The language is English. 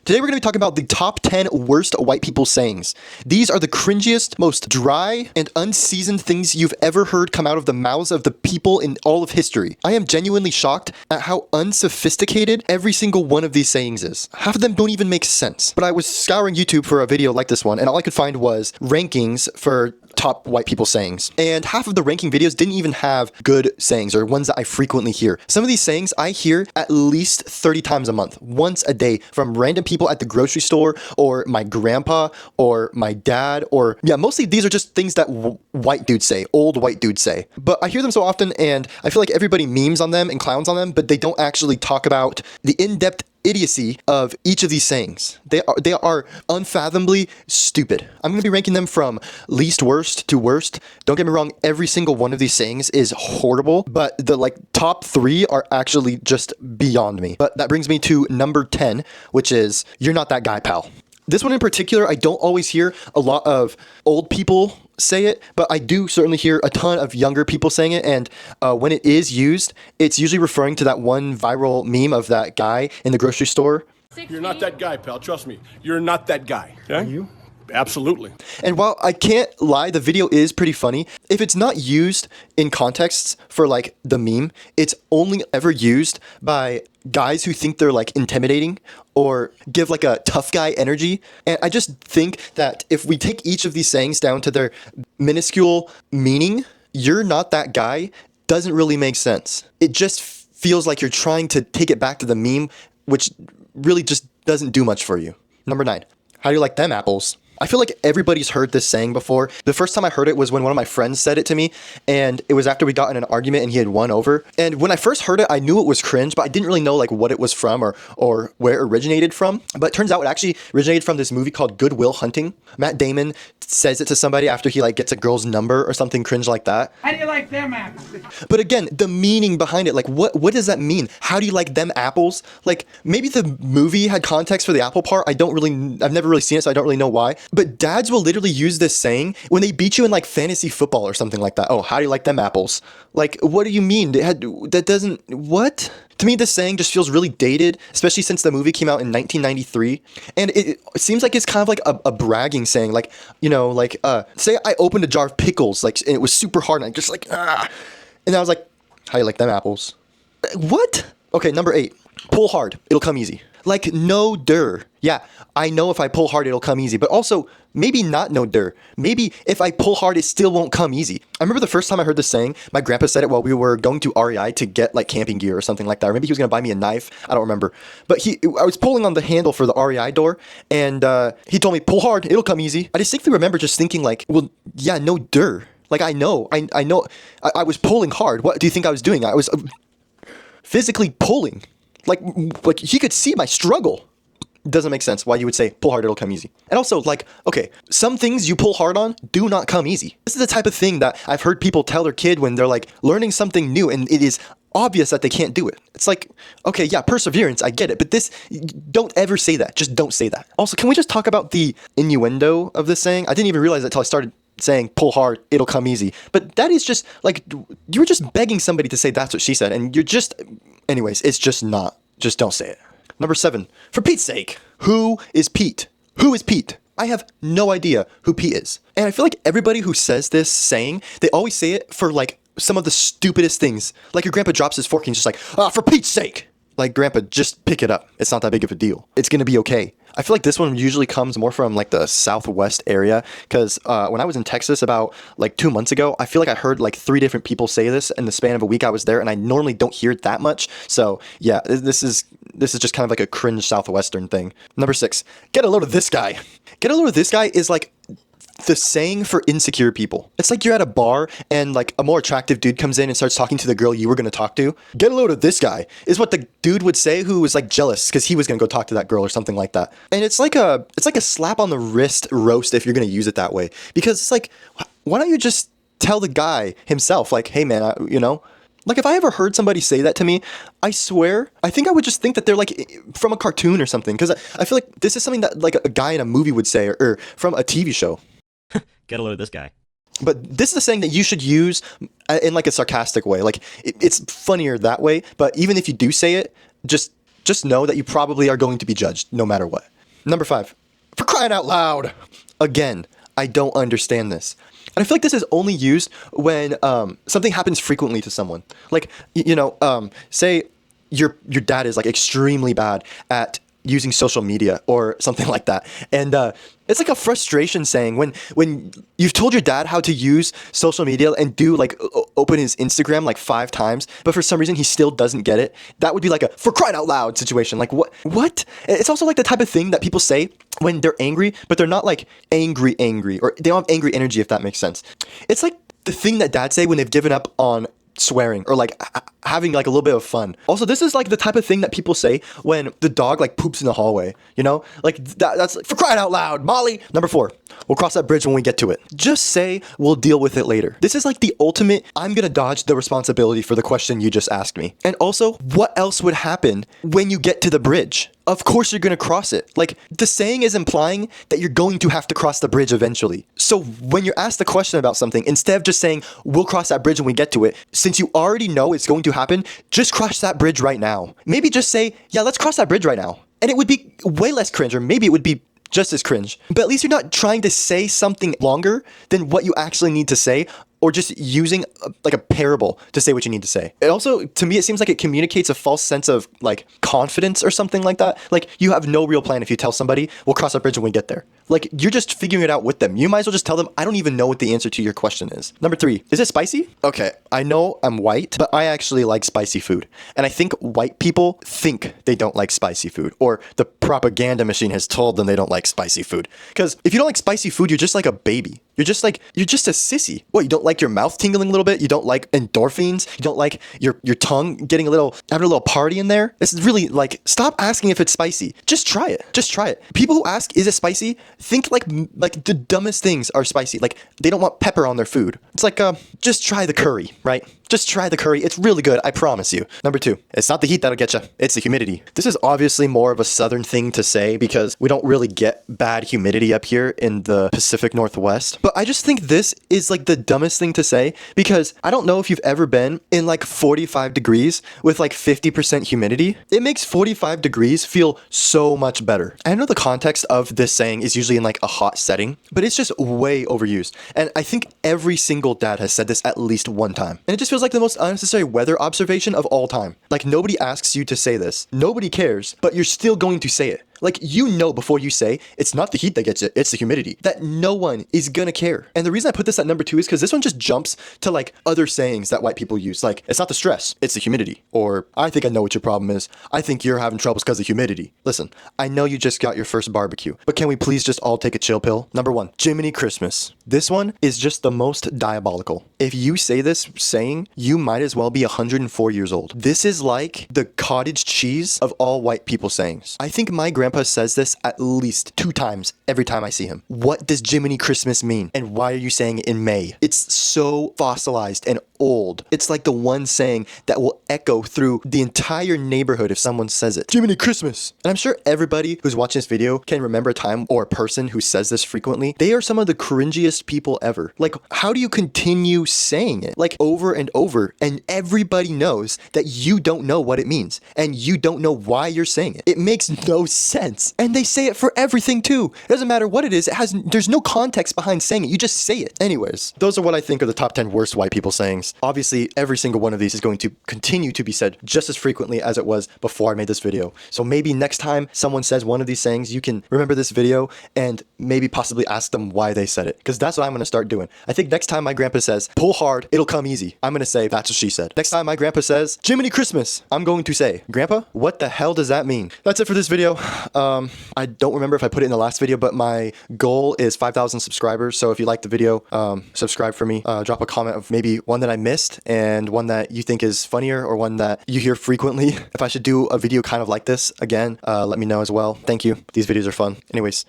Today we're going to be talking about the top 10 worst white people sayings. These are the cringiest, most dry, and unseasoned things you've ever heard come out of the mouths of the people in all of history. I am genuinely shocked at how unsophisticated every single one of these sayings is. Half of them don't even make sense. But I was scouring YouTube for a video like this one, and all I could find was rankings for top white people sayings. And half of the ranking videos didn't even have good sayings or ones that I frequently hear. Some of these sayings I hear at least 30 times a month, once a day, from random people at the grocery store or my grandpa or my dad, or mostly these are just things that white dudes say, old white dudes say. But I hear them so often and I feel like everybody memes on them and clowns on them, but they don't actually talk about the in-depth idiocy of each of these sayings. They are unfathomably stupid. I'm going to be ranking them from least worst to worst. Don't get me wrong, every single one of these sayings is horrible, but the top 3 are actually just beyond me. But that brings me to number 10, which is, "You're not that guy, pal." This one in particular, I don't always hear a lot of old people say it, but I do certainly hear a ton of younger people saying it, and when it is used, it's usually referring to that one viral meme of that guy in the grocery store. You're not that guy, pal. Trust me. You're not that guy. Okay? Are you? Absolutely. And while I can't lie, the video is pretty funny. If it's not used in contexts for the meme, it's only ever used by guys who think they're intimidating or give a tough guy energy. And I just think that if we take each of these sayings down to their minuscule meaning, "you're not that guy" doesn't really make sense. It just feels like you're trying to take it back to the meme, which really just doesn't do much for you. Number 9, "How do you like them apples?" I feel like everybody's heard this saying before. The first time I heard it was when one of my friends said it to me, and it was after we got in an argument and he had won over. And when I first heard it, I knew it was cringe, but I didn't really know what it was from or where it originated from. But it turns out it actually originated from this movie called Good Will Hunting. Matt Damon says it to somebody after he gets a girl's number or something cringe like that. "How do you like them apples?" But again, the meaning behind it, what does that mean? How do you like them apples? Maybe the movie had context for the apple part. I've never really seen it, so I don't really know why. But dads will literally use this saying when they beat you in fantasy football or something like that. "Oh, how do you like them apples?" What do you mean? That doesn't, what? To me, this saying just feels really dated, especially since the movie came out in 1993. And it seems like it's kind of a bragging saying, say I opened a jar of pickles, and it was super hard, and I just and I was like, "How do you like them apples?" What? Okay, number 8, "Pull hard, it'll come easy." No dur. Yeah, I know if I pull hard, it'll come easy, but also maybe not no dur. Maybe if I pull hard, it still won't come easy. I remember the first time I heard this saying, my grandpa said it while we were going to REI to get camping gear or something like that. Or maybe he was going to buy me a knife. I don't remember. But I was pulling on the handle for the REI door, and he told me, "Pull hard, it'll come easy." I distinctly remember just thinking well, yeah, no dur. I know. I was pulling hard. What do you think I was doing? I was physically pulling. He could see my struggle. Doesn't make sense why you would say pull hard, it'll come easy. And also, okay, some things you pull hard on do not come easy. This is the type of thing that I've heard people tell their kid when they're learning something new and it is obvious that they can't do it. It's okay, yeah, perseverance, I get it, but don't ever say that. Just don't say that. Also, can we just talk about the innuendo of this saying? I didn't even realize it until I started saying pull hard, it'll come easy. But that is just you were just begging somebody to say that's what she said, and you're just, anyways, it's just not. Just don't say it. Number 7, "For Pete's sake, who is Pete?" Who is Pete? I have no idea who Pete is. And I feel like everybody who says this saying, they always say it for some of the stupidest things. Your grandpa drops his fork and he's just "For Pete's sake." Grandpa, just pick it up. It's not that big of a deal. It's going to be okay. I feel like this one usually comes more from the Southwest area, because when I was in Texas about 2 months ago, I feel like I heard 3 different people say this in the span of a week I was there, and I normally don't hear it that much. So yeah, this is just kind of a cringe Southwestern thing. Number 6, "Get a load of this guy." Get a load of this guy is the saying for insecure people. It's you're at a bar and a more attractive dude comes in and starts talking to the girl you were going to talk to. "Get a load of this guy" is what the dude would say who was jealous because he was going to go talk to that girl or something like that. And it's like a slap on the wrist roast if you're going to use it that way, because it's why don't you just tell the guy himself, "Hey man, if I ever heard somebody say that to me, I swear, I think I would just think that they're from a cartoon or something, because I feel like this is something that a guy in a movie would say or from a TV show. Get a load of this guy. But this is a saying that you should use in a sarcastic way. It's funnier that way. But even if you do say it, just know that you probably are going to be judged no matter what. Number 5, for crying out loud. Again, I don't understand this. And I feel like this is only used when something happens frequently to someone. Like, say your dad is like extremely bad at using social media or something like that. And it's like a frustration saying when you've told your dad how to use social media and do like open his Instagram like 5 times, but for some reason he still doesn't get it. That would be like a for crying out loud situation. Like what? It's also like the type of thing that people say when they're angry, but they're not like angry, or they don't have angry energy, if that makes sense. It's like the thing that dads say when they've given up on swearing or like having like a little bit of fun. Also, this is like the type of thing that people say when the dog like poops in the hallway, like that's like, for crying out loud, Molly. Number 4, we'll cross that bridge when we get to it. Just say we'll deal with it later. This is like the ultimate, I'm gonna dodge the responsibility for the question you just asked me. And also, what else would happen when you get to the bridge? Of course you're gonna cross it. Like, the saying is implying that you're going to have to cross the bridge eventually. So when you're asked a question about something, instead of just saying, we'll cross that bridge when we get to it, since you already know it's going to happen, just cross that bridge right now. Maybe just say, yeah, let's cross that bridge right now. And it would be way less cringe, or maybe it would be just as cringe. But at least you're not trying to say something longer than what you actually need to say, or just using like a parable to say what you need to say. It also, to me, it seems like it communicates a false sense of like confidence or something like that. Like, you have no real plan if you tell somebody, we'll cross that bridge when we get there. Like, you're just figuring it out with them. You might as well just tell them, I don't even know what the answer to your question is. Number 3, is it spicy? Okay, I know I'm white, but I actually like spicy food. And I think white people think they don't like spicy food, or the propaganda machine has told them they don't like spicy food. Because if you don't like spicy food, you're just like a baby. You're just a sissy. What, you don't like your mouth tingling a little bit? You don't like endorphins? You don't like your tongue having a little party in there? This is really like, stop asking if it's spicy. Just try it. Just try it. People who ask, is it spicy? Think like the dumbest things are spicy. Like, they don't want pepper on their food. It's like, just try the curry, right? Just try the curry. It's really good, I promise you. Number 2, it's not the heat that'll get you, it's the humidity. This is obviously more of a southern thing to say because we don't really get bad humidity up here in the Pacific Northwest. But I just think this is like the dumbest thing to say because I don't know if you've ever been in like 45 degrees with like 50% humidity. It makes 45 degrees feel so much better. I know the context of this saying is usually in like a hot setting, but it's just way overused. And I think every single dad has said this at least one time. And it just feels like the most unnecessary weather observation of all time. Like, nobody asks you to say this. Nobody cares, but you're still going to say it. Like, before you say, it's not the heat that gets it, it's the humidity. That no one is gonna care. And the reason I put this at number 2 is because this one just jumps to like other sayings that white people use. Like, it's not the stress, it's the humidity. Or, I think I know what your problem is. I think you're having troubles because of humidity. Listen, I know you just got your first barbecue, but can we please just all take a chill pill? Number 1, Jiminy Christmas. This one is just the most diabolical. If you say this saying, you might as well be 104 years old. This is like the cottage cheese of all white people sayings. I think my grandpa says this at least 2 times every time I see him. What does Jiminy Christmas mean? And why are you saying it in May? It's so fossilized and old. It's like the one saying that will echo through the entire neighborhood if someone says it. Jiminy Christmas. And I'm sure everybody who's watching this video can remember a time or a person who says this frequently. They are some of the cringiest people ever. Like, how do you continue saying it like over and over and everybody knows that you don't know what it means and you don't know why you're saying it? It makes no sense. And they say it for everything too. It doesn't matter what it is. There's no context behind saying it. You just say it. Anyways, those are what I think are the top 10 worst white people sayings. Obviously, every single one of these is going to continue to be said just as frequently as it was before I made this video. So maybe next time someone says one of these sayings, you can remember this video and maybe possibly ask them why they said it. Because that's what I'm going to start doing. I think next time my grandpa says, pull hard, it'll come easy, I'm going to say, that's what she said. Next time my grandpa says, Jiminy Christmas, I'm going to say, Grandpa, what the hell does that mean? That's it for this video. I don't remember if I put it in the last video, but my goal is 5,000 subscribers. So if you like the video, subscribe for me. Drop a comment of maybe one that I missed and one that you think is funnier or one that you hear frequently. If I should do a video kind of like this again, let me know as well. Thank you. These videos are fun. Anyways.